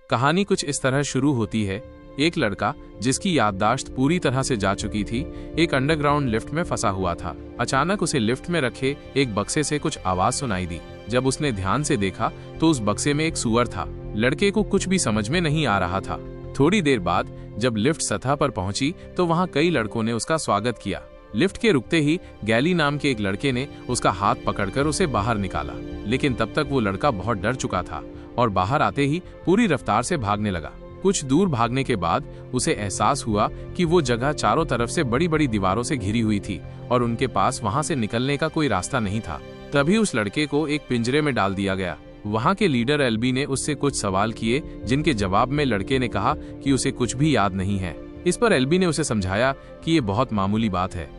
कहानी कुछ इस तरह शुरू होती है। एक लड़का जिसकी याददाश्त पूरी तरह से जा चुकी थी, एक अंडरग्राउंड लिफ्ट में फंसा हुआ था। अचानक उसे लिफ्ट में रखे एक बक्से से कुछ आवाज सुनाई दी। जब उसने ध्यान से देखा तो उस बक्से में एक सूअर था। लड़के को कुछ भी समझ में नहीं आ रहा था। थोड़ी देर बाद जब लिफ्ट सतह पर पहुंची तो वहां कई लड़कों ने उसका स्वागत किया। लिफ्ट के रुकते ही गैली नाम के एक लड़के ने उसका हाथ पकड़कर उसे बाहर निकाला, लेकिन तब तक वो लड़का बहुत डर चुका था और बाहर आते ही पूरी रफ्तार से भागने लगा। कुछ दूर भागने के बाद उसे एहसास हुआ कि वो जगह चारों तरफ से बड़ी बड़ी दीवारों से घिरी हुई थी और उनके पास वहां से निकलने का कोई रास्ता नहीं था। तभी उस लड़के को एक पिंजरे में डाल दिया गया। वहां के लीडर एल्बी ने उससे कुछ सवाल किए, जिनके जवाब में लड़के ने कहा कि उसे कुछ भी याद नहीं है। इस पर एल्बी ने उसे समझाया कि ये बहुत मामूली बात है।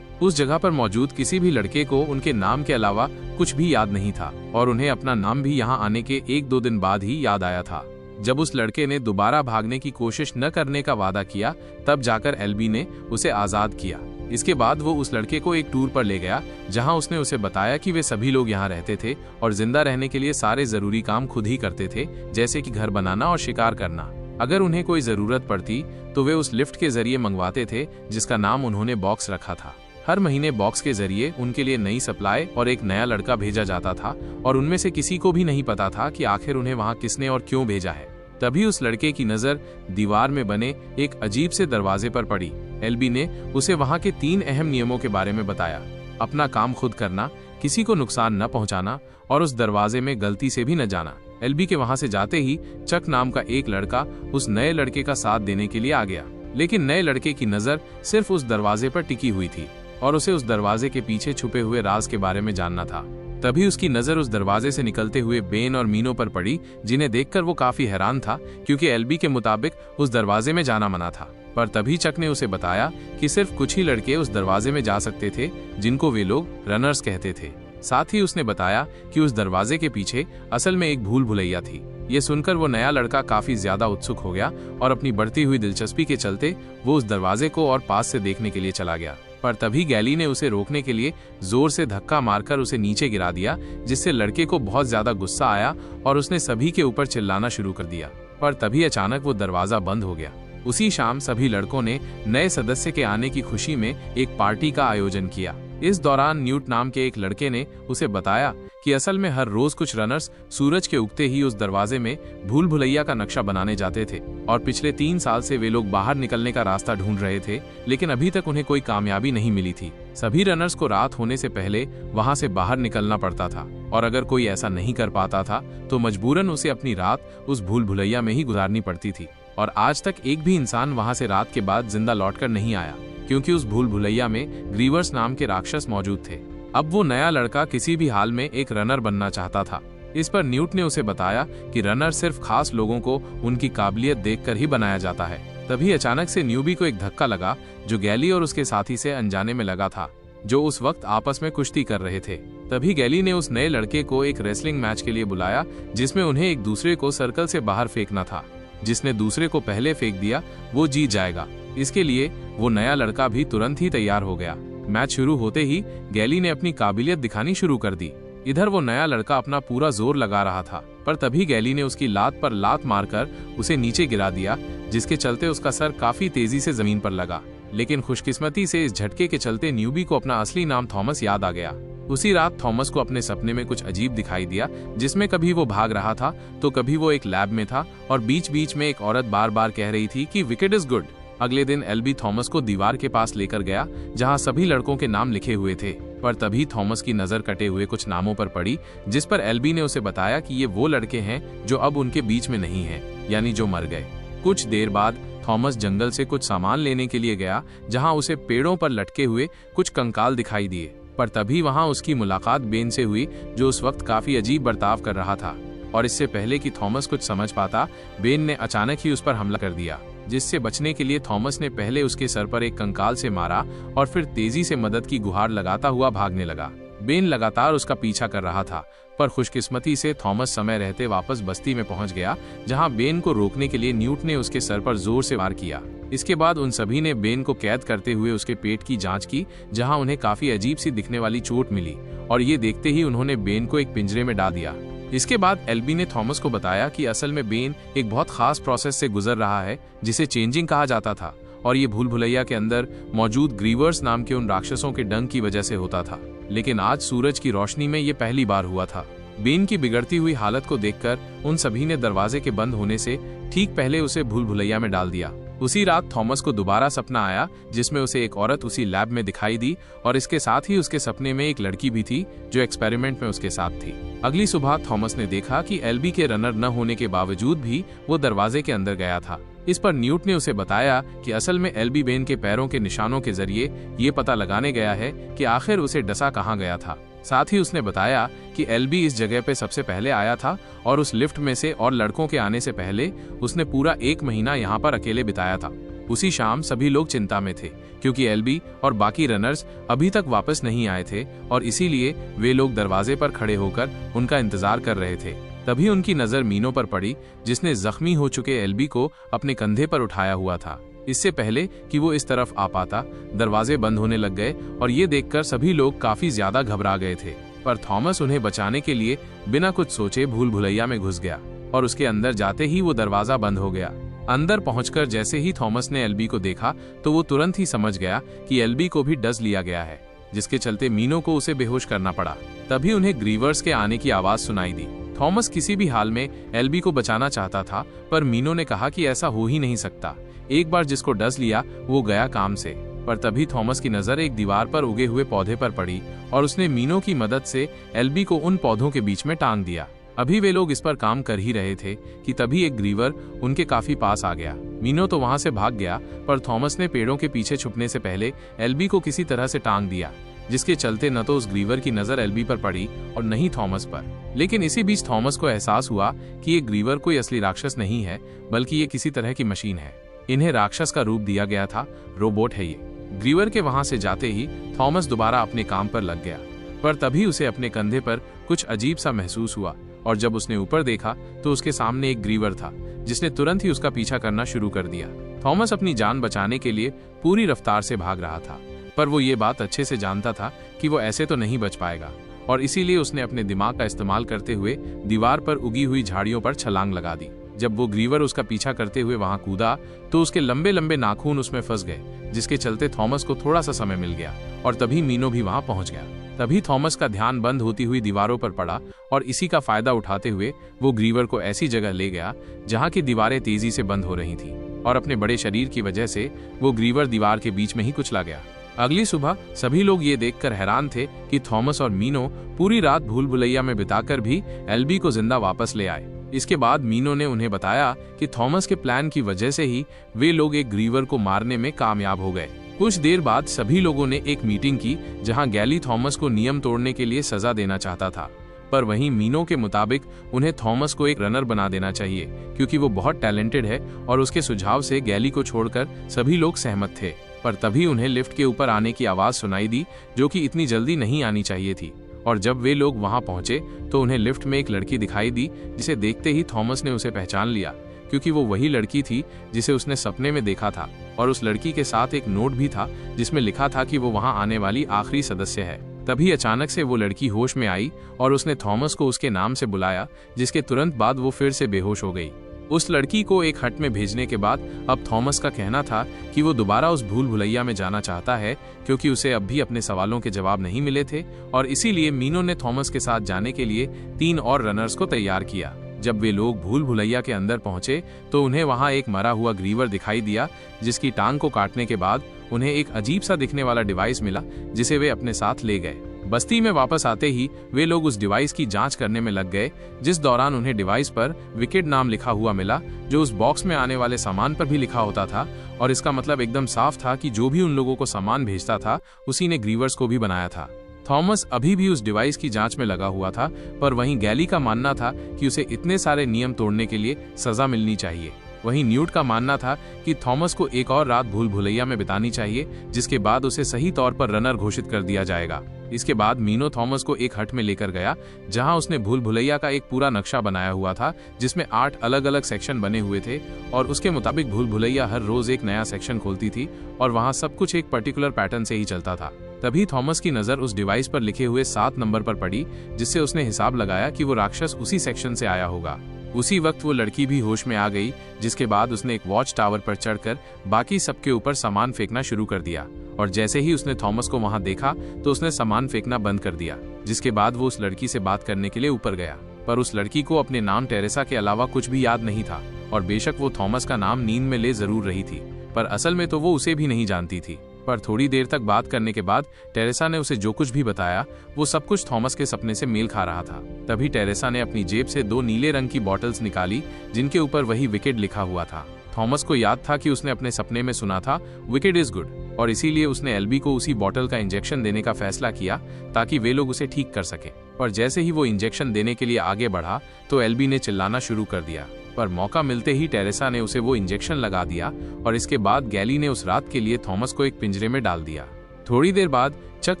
उस जगह पर मौजूद किसी भी लड़के को उनके नाम के अलावा कुछ भी याद नहीं था और उन्हें अपना नाम भी यहाँ आने के 1-2 दिन बाद ही याद आया था। जब उस लड़के ने दोबारा भागने की कोशिश न करने का वादा किया, तब जाकर एल्बी ने उसे आजाद किया। इसके बाद वो उस लड़के को एक टूर पर ले गया, जहां उसने उसे बताया कि वे सभी लोग यहाँ रहते थे और जिंदा रहने के लिए सारे जरूरी काम खुद ही करते थे, जैसे कि घर बनाना और शिकार करना। अगर उन्हें कोई जरूरत पड़ती तो वे उस लिफ्ट के जरिए मंगवाते थे, जिसका नाम उन्होंने बॉक्स रखा था। हर महीने बॉक्स के जरिए उनके लिए नई सप्लाई और एक नया लड़का भेजा जाता था और उनमें से किसी को भी नहीं पता था कि आखिर उन्हें वहां किसने और क्यों भेजा है। तभी उस लड़के की नजर दीवार में बने एक अजीब से दरवाजे पर पड़ी। एल्बी ने उसे वहां के 3 अहम नियमों के बारे में बताया। अपना काम खुद करना, किसी को नुकसान न पहुंचाना और उस दरवाजे में गलती से भी न जाना। एल्बी के वहां से जाते ही चक नाम का एक लड़का उस नए लड़के का साथ देने के लिए आ गया, लेकिन नए लड़के की नजर सिर्फ उस दरवाजे पर टिकी हुई थी और उसे उस दरवाजे के पीछे छुपे हुए राज के बारे में जानना था। तभी उसकी नजर उस दरवाजे से निकलते हुए बेन और मीनो पर पड़ी, जिन्हें देखकर वो काफी हैरान था, क्योंकि एल्बी के मुताबिक उस दरवाजे में जाना मना था। पर तभी चक ने उसे बताया कि सिर्फ कुछ ही लड़के उस दरवाजे में जा सकते थे, जिनको वे लोग रनर्स कहते थे। साथ ही उसने बताया कि उस दरवाजे के पीछे असल में एक भूल भुलैया थी। ये सुनकर वो नया लड़का काफी ज्यादा उत्सुक हो गया और अपनी बढ़ती हुई दिलचस्पी के चलते वो उस दरवाजे को और पास से देखने के लिए चला गया। पर तभी गैली ने उसे रोकने के लिए जोर से धक्का मारकर उसे नीचे गिरा दिया, जिससे लड़के को बहुत ज्यादा गुस्सा आया और उसने सभी के ऊपर चिल्लाना शुरू कर दिया। पर तभी अचानक वो दरवाजा बंद हो गया। उसी शाम सभी लड़कों ने नए सदस्य के आने की खुशी में एक पार्टी का आयोजन किया। इस दौरान न्यूट नाम के एक लड़के ने उसे बताया कि असल में हर रोज कुछ रनर्स सूरज के उगते ही उस दरवाजे में भूल भुलैया का नक्शा बनाने जाते थे और पिछले 3 साल से वे लोग बाहर निकलने का रास्ता ढूंढ रहे थे, लेकिन अभी तक उन्हें कोई कामयाबी नहीं मिली थी। सभी रनर्स को रात होने से पहले वहां से बाहर निकलना पड़ता था और अगर कोई ऐसा नहीं कर पाता था तो मजबूरन उसे अपनी रात उस भूल भुलैया में ही गुजारनी पड़ती थी। और आज तक एक भी इंसान वहां से रात के बाद जिंदा लौटकर नहीं आया, क्योंकि उस भूल भुलैया में ग्रीवर्स नाम के राक्षस मौजूद थे। अब वो नया लड़का किसी भी हाल में एक रनर बनना चाहता था। इस पर न्यूट ने उसे बताया कि रनर सिर्फ खास लोगों को उनकी काबिलियत देखकर ही बनाया जाता है। तभी अचानक से न्यूबी को एक धक्का लगा, जो गैली और उसके साथी से अनजाने में लगा था, जो उस वक्त आपस में कुश्ती कर रहे थे। तभी गैली ने उस नए लड़के को एक रेसलिंग मैच के लिए बुलाया, जिसमें उन्हें एक दूसरे को सर्कल से बाहर फेंकना था। जिसने दूसरे को पहले फेंक दिया वो जीत जाएगा। इसके लिए वो नया लड़का भी तुरंत ही तैयार हो गया। मैच शुरू होते ही गैली ने अपनी काबिलियत दिखानी शुरू कर दी। इधर वो नया लड़का अपना पूरा जोर लगा रहा था, पर तभी गैली ने उसकी लात पर लात मारकर उसे नीचे गिरा दिया, जिसके चलते उसका सर काफी तेजी से जमीन पर लगा। लेकिन खुशकिस्मती से इस झटके के चलते न्यूबी को अपना असली नाम थॉमस याद आ गया। उसी रात थॉमस को अपने सपने में कुछ अजीब दिखाई दिया, जिसमें कभी वो भाग रहा था तो कभी वो एक लैब में था और बीच बीच में एक औरत बार बार कह रही थी कि विकेट इज गुड। अगले दिन एल्बी थॉमस को दीवार के पास लेकर गया, जहां सभी लड़कों के नाम लिखे हुए थे। पर तभी थॉमस की नजर कटे हुए कुछ नामों पर पड़ी, जिस पर एल्बी ने उसे बताया कि ये वो लड़के हैं जो अब उनके बीच में नहीं हैं, यानी जो मर गए। कुछ देर बाद थॉमस जंगल से कुछ सामान लेने के लिए गया, जहां उसे पेड़ों पर लटके हुए कुछ कंकाल दिखाई दिए। पर तभी वहां उसकी मुलाकात बेन से हुई, जो उस वक्त काफी अजीब बर्ताव कर रहा था। और इससे पहले कि थॉमस कुछ समझ पाता, बेन ने अचानक ही उस पर हमला कर दिया, जिससे बचने के लिए थॉमस ने पहले उसके सर पर एक कंकाल से मारा और फिर तेजी से मदद की गुहार लगाता हुआ भागने लगा। बेन लगातार उसका पीछा कर रहा था, पर खुशकिस्मती से थॉमस समय रहते वापस बस्ती में पहुंच गया, जहां बेन को रोकने के लिए न्यूट ने उसके सर पर जोर से वार किया। इसके बाद उन सभी ने बेन को कैद करते हुए उसके पेट की जांच की, जहां उन्हें काफी अजीब सी दिखने वाली चोट मिली और ये देखते ही उन्होंने बेन को एक पिंजरे में डाल दिया। इसके बाद एल्बी ने थॉमस को बताया कि असल में बेन एक बहुत खास प्रोसेस से गुजर रहा है जिसे चेंजिंग कहा जाता था, और ये भूल भुलैया के अंदर मौजूद ग्रीवर्स नाम के उन राक्षसों के डंक की वजह से होता था। लेकिन आज सूरज की रोशनी में ये पहली बार हुआ था। बेन की बिगड़ती हुई हालत को देखकर उन सभी ने दरवाजे के बंद होने से ठीक पहले उसे भूल भुलैया में डाल दिया। उसी रात थॉमस को दोबारा सपना आया जिसमें उसे एक औरत उसी लैब में दिखाई दी, और इसके साथ ही उसके सपने में एक लड़की भी थी जो एक्सपेरिमेंट में उसके साथ थी। अगली सुबह थॉमस ने देखा कि एल्बी के रनर न होने के बावजूद भी वो दरवाजे के अंदर गया था। इस पर न्यूट ने उसे बताया कि असल में एल्बी बेन के पैरों के निशानों के जरिए ये पता लगाने गया है कि आखिर उसे डसा कहाँ गया था। साथ ही उसने बताया कि एल्बी इस जगह पे सबसे पहले आया था और उस लिफ्ट में से और लड़कों के आने से पहले उसने पूरा 1 महीना यहाँ पर अकेले बिताया था। उसी शाम सभी लोग चिंता में थे क्योंकि एल्बी और बाकी रनर्स अभी तक वापस नहीं आए थे, और इसीलिए वे लोग दरवाजे पर खड़े होकर उनका इंतजार कर रहे थे। तभी उनकी नजर मीनो पर पड़ी जिसने जख्मी हो चुके एल्बी को अपने कंधे पर उठाया हुआ था। इससे पहले कि वो इस तरफ आ पाता, दरवाजे बंद होने लग गए और ये देखकर सभी लोग काफी ज्यादा घबरा गए थे। पर थॉमस उन्हें बचाने के लिए बिना कुछ सोचे भूल भुलैया में घुस गया और उसके अंदर जाते ही वो दरवाजा बंद हो गया। अंदर पहुंचकर जैसे ही थॉमस ने एल्बी को देखा तो वो तुरंत ही समझ गया कि एल्बी को भी डस लिया गया है, जिसके चलते मीनो को उसे बेहोश करना पड़ा। तभी उन्हें ग्रीवर्स के आने की आवाज सुनाई दी। थॉमस किसी भी हाल में एल्बी को बचाना चाहता था, पर मीनो ने कहा कि ऐसा हो ही नहीं सकता। एक बार जिसको डस लिया वो गया काम से। पर तभी थॉमस की नजर एक दीवार पर उगे हुए पौधे पर पड़ी और उसने मीनो की मदद से एल्बी को उन पौधों के बीच में टांग दिया। अभी वे लोग इस पर काम कर ही रहे थे कि तभी एक ग्रीवर उनके काफी पास आ गया। मीनो तो वहां से भाग गया, पर थॉमस ने पेड़ों के पीछे छुपने से पहले एल्बी को किसी तरह से टांग दिया, जिसके चलते न तो उस ग्रीवर की नजर एल्बी पर पड़ी और न ही थॉमस पर। लेकिन इसी बीच थॉमस को एहसास हुआ कि ये ग्रीवर कोई असली राक्षस नहीं है, बल्कि ये किसी तरह की मशीन है। इन्हें राक्षस का रूप दिया गया था, रोबोट है ये। ग्रीवर के वहां से जाते ही थॉमस दोबारा अपने काम पर लग गया, पर तभी उसे अपने कंधे पर कुछ अजीब सा महसूस हुआ, और जब उसने ऊपर देखा तो उसके सामने एक ग्रीवर था जिसने तुरंत ही उसका पीछा करना शुरू कर दिया। थॉमस अपनी जान बचाने के लिए पूरी रफ्तार से भाग रहा था, पर वो ये बात अच्छे से जानता था कि वो ऐसे तो नहीं बच पाएगा, और इसीलिए उसने अपने दिमाग का इस्तेमाल करते हुए दीवार पर उगी हुई झाड़ियों पर छलांग लगा दी। जब वो ग्रीवर उसका पीछा करते हुए वहां कूदा तो उसके लंबे लंबे नाखून उसमें फंस गए, जिसके चलते थॉमस को थोड़ा सा समय मिल गया, और तभी मीनो भी वहां पहुंच गया। तभी थॉमस का ध्यान बंद होती हुई दीवारों पर पड़ा, और इसी का फायदा उठाते हुए वो ग्रीवर को ऐसी जगह ले गया जहां की दीवारें तेजी से बंद हो रही थी, और अपने बड़े शरीर की वजह से वो ग्रीवर दीवार के बीच में ही कुचला गया। अगली सुबह सभी लोग ये देखकर हैरान थे कि थॉमस और मीनो पूरी रात भूल भुलैया में बिताकर भी एल्बी को जिंदा वापस ले आए। इसके बाद मीनो ने उन्हें बताया कि थॉमस के प्लान की वजह से ही वे लोग एक ग्रीवर को मारने में कामयाब हो गए। कुछ देर बाद सभी लोगों ने एक मीटिंग की जहां गैली थॉमस को नियम तोड़ने के लिए सजा देना चाहता था, पर वहीं मीनो के मुताबिक उन्हें थॉमस को एक रनर बना देना चाहिए क्योंकि वो बहुत टैलेंटेड है, और उसके सुझाव से गैली को छोड़कर सभी लोग सहमत थे। पर तभी उन्हें लिफ्ट के ऊपर आने की आवाज सुनाई दी, जो कि इतनी जल्दी नहीं आनी चाहिए थी, और जब वे लोग वहां पहुंचे तो उन्हें लिफ्ट में एक लड़की दिखाई दी, जिसे देखते ही थॉमस ने उसे पहचान लिया क्योंकि वो वही लड़की थी जिसे उसने सपने में देखा था, और उस लड़की के साथ एक नोट भी था जिसमें लिखा था कि वो वहां आने वाली आखिरी सदस्य है। तभी अचानक से वो लड़की होश में आई और उसने थॉमस को उसके नाम से बुलाया, जिसके तुरंत बाद वो फिर से बेहोश हो गई। उस लड़की को एक हट में भेजने के बाद अब थॉमस का कहना था कि वो दोबारा उस भूल भुलैया में जाना चाहता है क्योंकि उसे अब भी अपने सवालों के जवाब नहीं मिले थे, और इसीलिए मीनो ने थॉमस के साथ जाने के लिए 3 और रनर्स को तैयार किया। जब वे लोग भूल भुलैया के अंदर पहुंचे तो उन्हें वहां एक मरा हुआ ग्रीवर दिखाई दिया, जिसकी टांग को काटने के बाद उन्हें एक अजीब सा दिखने वाला डिवाइस मिला जिसे वे अपने साथ ले गए। बस्ती में वापस आते ही वे लोग उस डिवाइस की जांच करने में लग गए, जिस दौरान उन्हें डिवाइस पर विकेट नाम लिखा हुआ मिला, जो उस बॉक्स में आने वाले सामान पर भी लिखा होता था, और इसका मतलब एकदम साफ था कि जो भी उन लोगों को सामान भेजता था उसी ने ग्रीवर्स को भी बनाया था। थॉमस अभी भी उस डिवाइस की जांच में लगा हुआ था, पर वहीं गैली का मानना था कि उसे इतने सारे नियम तोड़ने के लिए सजा मिलनी चाहिए। वहीं न्यूट का मानना था कि थॉमस को एक और रात भूल भुलैया में बितानी चाहिए, जिसके बाद उसे सही तौर पर रनर घोषित कर दिया जाएगा। इसके बाद मीनो थॉमस को एक हट में लेकर गया जहां उसने भूल भुलैया का एक पूरा नक्शा बनाया हुआ था जिसमें 8 अलग अलग सेक्शन बने हुए थे और उसके मुताबिक भूल भुलैया हर रोज एक नया सेक्शन खोलती थी और वहां सब कुछ एक पर्टिकुलर पैटर्न से ही चलता था। तभी थॉमस की नजर उस डिवाइस पर लिखे हुए 7 नंबर पर पड़ी, जिससे उसने हिसाब लगाया कि वो राक्षस उसी सेक्शन से आया होगा। उसी वक्त वो लड़की भी होश में आ गई, जिसके बाद उसने एक वॉच टावर पर चढ़कर बाकी सबके ऊपर सामान फेंकना शुरू कर दिया और जैसे ही उसने थॉमस को वहां देखा तो उसने सामान फेंकना बंद कर दिया। जिसके बाद वो उस लड़की से बात करने के लिए ऊपर गया, पर उस लड़की को अपने नाम टेरेसा के अलावा कुछ भी याद नहीं था और बेशक वो थॉमस का नाम नींद में ले जरूर रही थी, पर असल में तो वो उसे भी नहीं जानती थी। पर थोड़ी देर तक बात करने के बाद टेरेसा ने उसे जो कुछ भी बताया वो सब कुछ थॉमस के सपने से मेल खा रहा था। तभी टेरेसा ने अपनी जेब से 2 नीले रंग की बॉटल्स निकाली जिनके ऊपर वही विकेड लिखा हुआ था। थॉमस को याद था कि उसने अपने सपने में सुना था विकेड इज गुड, और इसीलिए उसने एल्बी को उसी बॉटल का इंजेक्शन देने का फैसला किया ताकि वे लोग उसे ठीक कर सके। पर जैसे ही वो इंजेक्शन देने के लिए आगे बढ़ा तो एल्बी ने चिल्लाना शुरू कर दिया, पर मौका मिलते ही टेरेसा ने उसे वो इंजेक्शन लगा दिया और इसके बाद गैली ने उस रात के लिए थॉमस को एक पिंजरे में डाल दिया। थोड़ी देर बाद चक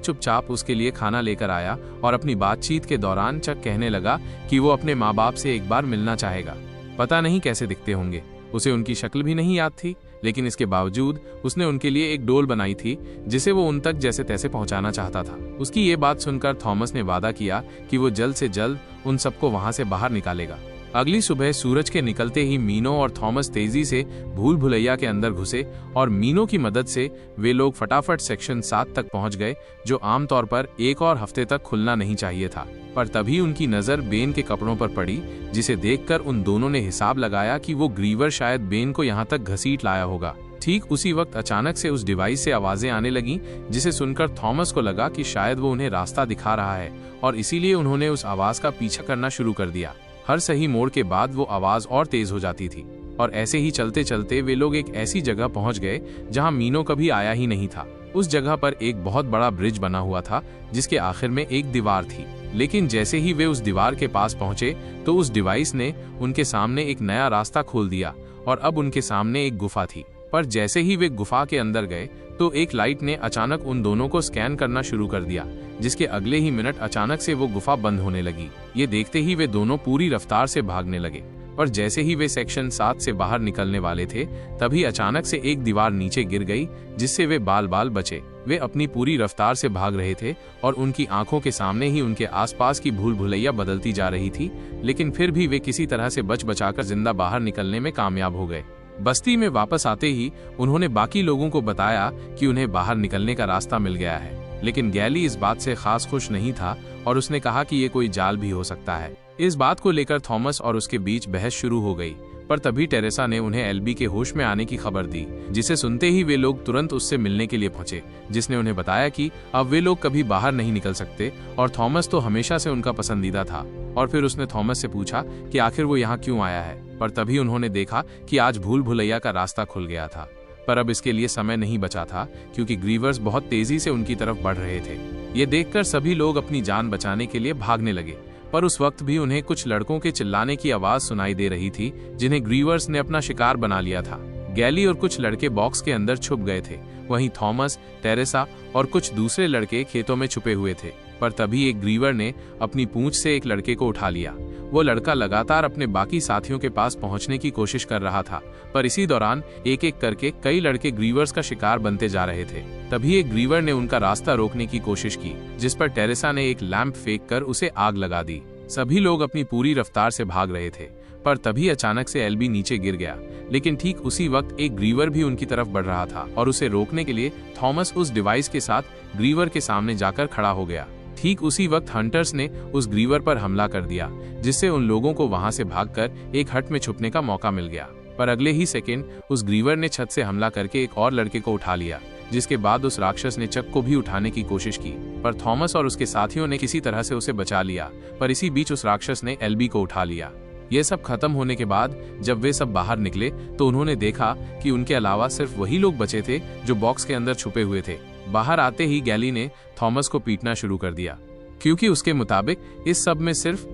चुपचाप उसके लिए खाना लेकर आया और अपनी बातचीत के दौरान चक कहने लगा कि वो अपने माँ बाप से एक बार मिलना चाहेगा। पता नहीं कैसे दिखते होंगे, उसे उनकी शक्ल भी नहीं याद थी, लेकिन इसके बावजूद उसने उनके लिए एक डोल बनाई थी जिसे वो उन तक जैसे तैसे पहुंचाना चाहता था। उसकी ये बात सुनकर थॉमस ने वादा किया कि वो जल्द से जल्द उन सबको वहां से बाहर निकालेगा। अगली सुबह सूरज के निकलते ही मीनो और थॉमस तेजी से भूल भुलैया के अंदर घुसे और मीनो की मदद से वे लोग फटाफट सेक्शन 7 तक पहुंच गए, जो आमतौर पर 1 और हफ्ते तक खुलना नहीं चाहिए था। पर तभी उनकी नजर बेन के कपड़ों पर पड़ी, जिसे देखकर उन दोनों ने हिसाब लगाया कि वो ग्रीवर शायद बेन को यहाँ तक घसीट लाया होगा। ठीक उसी वक्त अचानक से उस डिवाइस से आवाजें आने लगीं, जिसे सुनकर थॉमस को लगा कि शायद वो उन्हें रास्ता दिखा रहा है और इसीलिए उन्होंने उस आवाज का पीछा करना शुरू कर दिया। हर सही मोड़ के बाद वो आवाज और तेज हो जाती थी और ऐसे ही चलते चलते वे लोग एक ऐसी जगह पहुंच गए जहां मीनो कभी आया ही नहीं था। उस जगह पर एक बहुत बड़ा ब्रिज बना हुआ था जिसके आखिर में एक दीवार थी, लेकिन जैसे ही वे उस दीवार के पास पहुंचे तो उस डिवाइस ने उनके सामने एक नया रास्ता खोल दिया और अब उनके सामने एक गुफा थी। पर जैसे ही वे गुफा के अंदर गए तो एक लाइट ने अचानक उन दोनों को स्कैन करना शुरू कर दिया, जिसके अगले ही मिनट अचानक से वो गुफा बंद होने लगी। ये देखते ही वे दोनों पूरी रफ्तार से भागने लगे, पर जैसे ही वे सेक्शन 7 से बाहर निकलने वाले थे तभी अचानक से एक दीवार नीचे गिर गई, जिससे वे बाल बाल बचे। वे अपनी पूरी रफ्तार से भाग रहे थे और उनकी आंखों के सामने ही उनके आसपास की भूल भुलैया बदलती जा रही थी, लेकिन फिर भी वे किसी तरह से बच बचाकर जिंदा बाहर निकलने में कामयाब हो गए। बस्ती में वापस आते ही उन्होंने बाकी लोगों को बताया कि उन्हें बाहर निकलने का रास्ता मिल गया है, लेकिन गैली इस बात से खास खुश नहीं था और उसने कहा कि ये कोई जाल भी हो सकता है। इस बात को लेकर थॉमस और उसके बीच बहस शुरू हो गई, पर तभी टेरेसा ने उन्हें एल्बी के होश में आने की खबर दी, जिसे सुनते ही वे लोग तुरंत उससे मिलने के लिए पहुंचे, जिसने उन्हें बताया कि अब वे लोग कभी बाहर नहीं निकल सकते और थॉमस तो हमेशा से उनका पसंदीदा था। और फिर उसने थॉमस से पूछा कि आखिर वो यहाँ क्यों आया है, पर तभी उन्होंने देखा कि आज भूल भुलैया का रास्ता खुल गया था, पर अब इसके लिए समय नहीं बचा था क्योंकि ग्रीवर्स बहुत तेजी से उनकी तरफ बढ़ रहे थे। ये देखकर सभी लोग अपनी जान बचाने के लिए भागने लगे, पर उस वक्त भी उन्हें कुछ लड़कों के चिल्लाने की आवाज सुनाई दे रही थी जिन्हें ग्रीवर्स ने अपना शिकार बना लिया था। गैली और कुछ लड़के बॉक्स के अंदर छुप गए थे, वहीं थॉमस, टेरेसा और कुछ दूसरे लड़के खेतों में छुपे हुए थे। पर तभी एक ग्रीवर ने अपनी पूंछ से एक लड़के को उठा लिया। वो लड़का लगातार अपने बाकी साथियों के पास पहुंचने की कोशिश कर रहा था, पर इसी दौरान एक एक करके कई लड़के ग्रीवर्स का शिकार बनते जा रहे थे। तभी एक ग्रीवर ने उनका रास्ता रोकने की कोशिश की, जिस पर टेरेसा ने एक लैंप फेंक कर उसे आग लगा दी। सभी लोग अपनी पूरी रफ्तार से भाग रहे थे, पर तभी अचानक से एल्बी नीचे गिर गया, लेकिन ठीक उसी वक्त एक ग्रीवर भी उनकी तरफ बढ़ रहा था और उसे रोकने के लिए थॉमस उस डिवाइस के साथ ग्रीवर के सामने जाकर खड़ा हो गया। ठीक उसी वक्त हंटर्स ने उस ग्रीवर पर हमला कर दिया, जिससे उन लोगों को वहां से भागकर एक हट में छुपने का मौका मिल गया। पर अगले ही सेकंड उस ग्रीवर ने छत से हमला करके एक और लड़के को उठा लिया, जिसके बाद उस राक्षस ने चक को भी उठाने की कोशिश की, पर थॉमस और उसके साथियों ने किसी तरह से उसे बचा लिया। पर इसी बीच उस राक्षस ने एल्बी को उठा लिया। ये सब खत्म होने के बाद जब वे सब बाहर निकले तो उन्होंने देखा कि उनके अलावा सिर्फ वही लोग बचे थे जो बॉक्स के अंदर छुपे हुए थे। बाहर आते ही गैली ने थॉमस को पीटना शुरू कर दिया, क्योंकि उसके मुताबिक इस सब में सिर्फ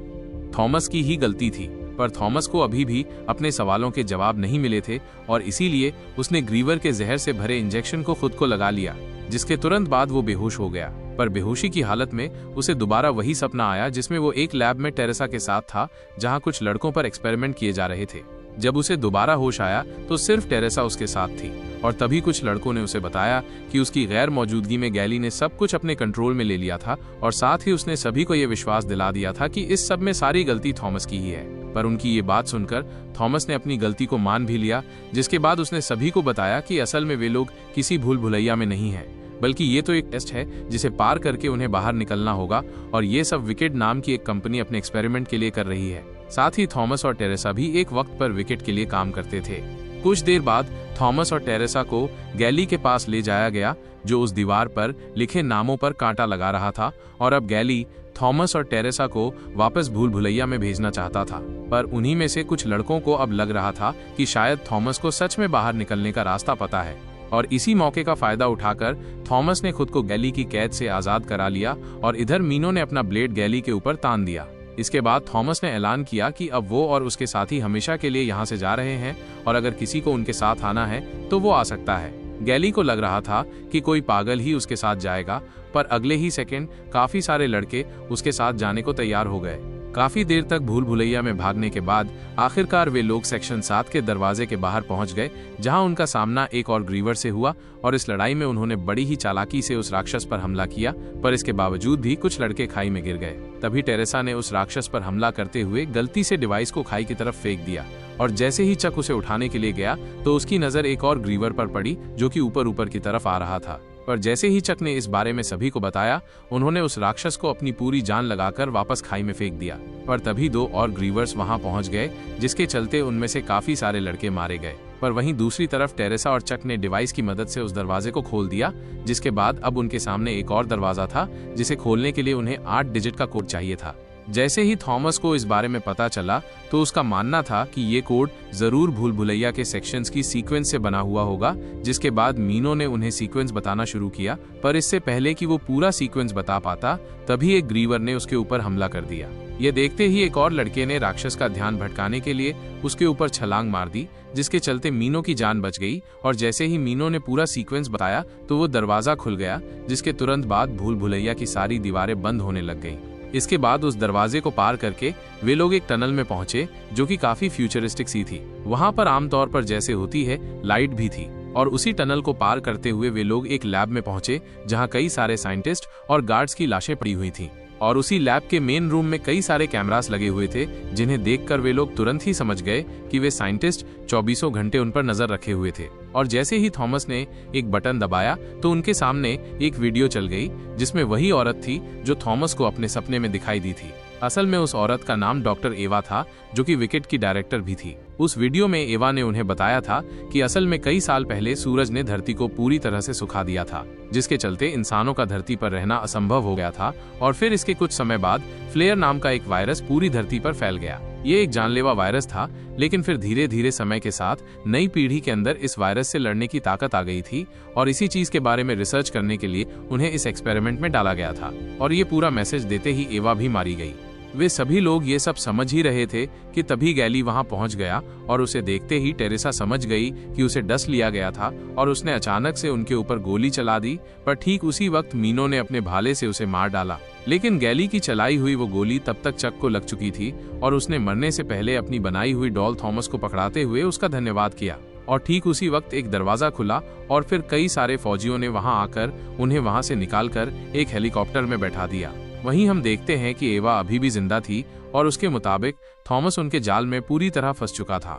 थॉमस की ही गलती थी। पर थॉमस को अभी भी अपने सवालों के जवाब नहीं मिले थे और इसीलिए उसने ग्रीवर के जहर से भरे इंजेक्शन को खुद को लगा लिया, जिसके तुरंत बाद वो बेहोश हो गया। पर बेहोशी की हालत में उसे दोबारा वही सपना आया जिसमें वो एक लैब में टेरेसा के साथ था, जहां कुछ लड़कों पर एक्सपेरिमेंट किए जा रहे थे। जब उसे दोबारा होश आया तो सिर्फ टेरेसा उसके साथ थी, और तभी कुछ लड़कों ने उसे बताया कि उसकी गैर मौजूदगी में गैली ने सब कुछ अपने कंट्रोल में ले लिया था, और साथ ही उसने सभी को यह विश्वास दिला दिया था कि इस सब में सारी गलती थॉमस की ही है। पर उनकी ये बात सुनकर थॉमस ने अपनी गलती को मान भी लिया, जिसके बाद उसने सभी को बताया कि असल में वे लोग किसी भूल भुलैया में नहीं है, बल्कि ये तो एक टेस्ट है जिसे पार करके उन्हें बाहर निकलना होगा, और ये सब विकेट नाम की एक कंपनी अपने एक्सपेरिमेंट के लिए कर रही है। साथ ही थॉमस और टेरेसा भी एक वक्त पर विकेट के लिए काम करते थे। कुछ देर बाद थॉमस और टेरेसा को गैली के पास ले जाया गया, जो उस दीवार पर लिखे नामों पर कांटा लगा रहा था, और अब गैली थॉमस और टेरेसा को वापस भूल भुलैया में भेजना चाहता था। पर उन्हीं में से कुछ लड़कों को अब लग रहा था कि शायद थॉमस को सच में बाहर निकलने का रास्ता पता है, और इसी मौके का फायदा उठाकर थॉमस ने खुद को गैली की कैद से आजाद करा लिया, और इधर मीनो ने अपना ब्लेड गैली के ऊपर तान दिया। इसके बाद थॉमस ने ऐलान किया कि अब वो और उसके साथी हमेशा के लिए यहाँ से जा रहे हैं, और अगर किसी को उनके साथ आना है तो वो आ सकता है। गैली को लग रहा था कि कोई पागल ही उसके साथ जाएगा, पर अगले ही सेकंड काफी सारे लड़के उसके साथ जाने को तैयार हो गए। काफी देर तक भूल भुलैया में भागने के बाद आखिरकार वे लोग सेक्शन 7 के दरवाजे के बाहर पहुंच गए, जहां उनका सामना एक और ग्रीवर से हुआ, और इस लड़ाई में उन्होंने बड़ी ही चालाकी से उस राक्षस पर हमला किया, पर इसके बावजूद भी कुछ लड़के खाई में गिर गए। तभी टेरेसा ने उस राक्षस पर हमला करते हुए गलती से डिवाइस को खाई की तरफ फेंक दिया, और जैसे ही चक उसे उठाने के लिए गया तो उसकी नजर एक और ग्रीवर पर पड़ी, जो कि ऊपर ऊपर की तरफ आ रहा था। पर जैसे ही चक ने इस बारे में सभी को बताया, उन्होंने उस राक्षस को अपनी पूरी जान लगाकर वापस खाई में फेंक दिया। पर तभी 2 और ग्रीवर्स वहां पहुंच गए, जिसके चलते उनमें से काफी सारे लड़के मारे गए। पर वहीं दूसरी तरफ टेरेसा और चक ने डिवाइस की मदद से उस दरवाजे को खोल दिया, जिसके बाद अब उनके सामने एक और दरवाजा था, जिसे खोलने के लिए उन्हें 8 डिजिट का कोड चाहिए था। जैसे ही थॉमस को इस बारे में पता चला तो उसका मानना था कि ये कोड जरूर भूल भुलैया के सेक्शंस की सीक्वेंस से बना हुआ होगा, जिसके बाद मीनो ने उन्हें सीक्वेंस बताना शुरू किया। पर इससे पहले कि वो पूरा सीक्वेंस बता पाता, तभी एक ग्रीवर ने उसके ऊपर हमला कर दिया। ये देखते ही एक और लड़के ने राक्षस का ध्यान भटकाने के लिए उसके ऊपर छलांग मार दी, जिसके चलते मीनो की जान बच गई। और जैसे ही मीनो ने पूरा सीक्वेंस बताया तो वो दरवाजा खुल गया, जिसके तुरंत बाद भूल भुलैया की सारी दीवारें बंद होने लग गईं। इसके बाद उस दरवाजे को पार करके वे लोग एक टनल में पहुंचे, जो कि काफी फ्यूचरिस्टिक सी थी। वहां पर आमतौर पर जैसे होती है लाइट भी थी, और उसी टनल को पार करते हुए वे लोग एक लैब में पहुंचे, जहां कई सारे साइंटिस्ट और गार्ड्स की लाशें पड़ी हुई थीं। और उसी लैब के मेन रूम में कई सारे कैमरास लगे हुए थे, जिन्हें देखकर वे लोग तुरंत ही समझ गए कि वे साइंटिस्ट 24 घंटे उन पर नजर रखे हुए थे। और जैसे ही थॉमस ने एक बटन दबाया तो उनके सामने एक वीडियो चल गई, जिसमें वही औरत थी जो थॉमस को अपने सपने में दिखाई दी थी। असल में उस औरत का नाम डॉक्टर एवा था, जो कि विकेट की डायरेक्टर भी थी। उस वीडियो में एवा ने उन्हें बताया था कि असल में कई साल पहले सूरज ने धरती को पूरी तरह से सुखा दिया था, जिसके चलते इंसानों का धरती पर रहना असंभव हो गया था। और फिर इसके कुछ समय बाद फ्लेयर नाम का एक वायरस पूरी धरती पर फैल गया। ये एक जानलेवा वायरस था, लेकिन फिर धीरे धीरे समय के साथ नई पीढ़ी के अंदर इस वायरस से लड़ने की ताकत आ गई थी, और इसी चीज के बारे में रिसर्च करने के लिए उन्हें इस एक्सपेरिमेंट में डाला गया था। और ये पूरा मैसेज देते ही एवा भी मारी गई। वे सभी लोग ये सब समझ ही रहे थे कि तभी गैली वहां पहुंच गया, और उसे देखते ही टेरेसा समझ गई कि उसे डस लिया गया था, और उसने अचानक से उनके ऊपर गोली चला दी। पर ठीक उसी वक्त मीनो ने अपने भाले से उसे मार डाला, लेकिन गैली की चलाई हुई वो गोली तब तक चक को लग चुकी थी, और उसने मरने से पहले अपनी बनाई हुई डॉल थॉमस को पकड़ाते हुए उसका धन्यवाद किया। और ठीक उसी वक्त एक दरवाजा खुला, और फिर कई सारे फौजियों ने वहां आकर उन्हें वहां से निकालकर एक हेलीकॉप्टर में बैठा दिया। वहीं हम देखते हैं कि एवा अभी भी जिंदा थी, और उसके मुताबिक थॉमस उनके जाल में पूरी तरह फंस चुका था।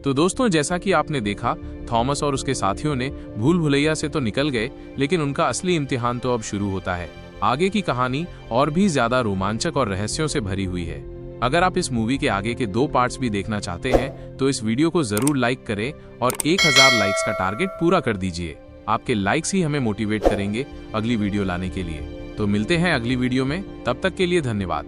तो दोस्तों, जैसा कि आपने देखा, थॉमस और उसके साथियों ने भूल भुलैया से तो निकल गए, लेकिन उनका असली इम्तिहान तो अब शुरू होता है। आगे की कहानी और भी ज्यादा रोमांचक और रहस्यों से भरी हुई है। अगर आप इस मूवी के आगे के 2 पार्ट्स भी देखना चाहते हैं तो इस वीडियो को जरूर लाइक करें और 1000 लाइक्स का टारगेट पूरा कर दीजिए। आपके लाइक्स ही हमें मोटिवेट करेंगे अगली वीडियो लाने के लिए। तो मिलते हैं अगली वीडियो में, तब तक के लिए धन्यवाद।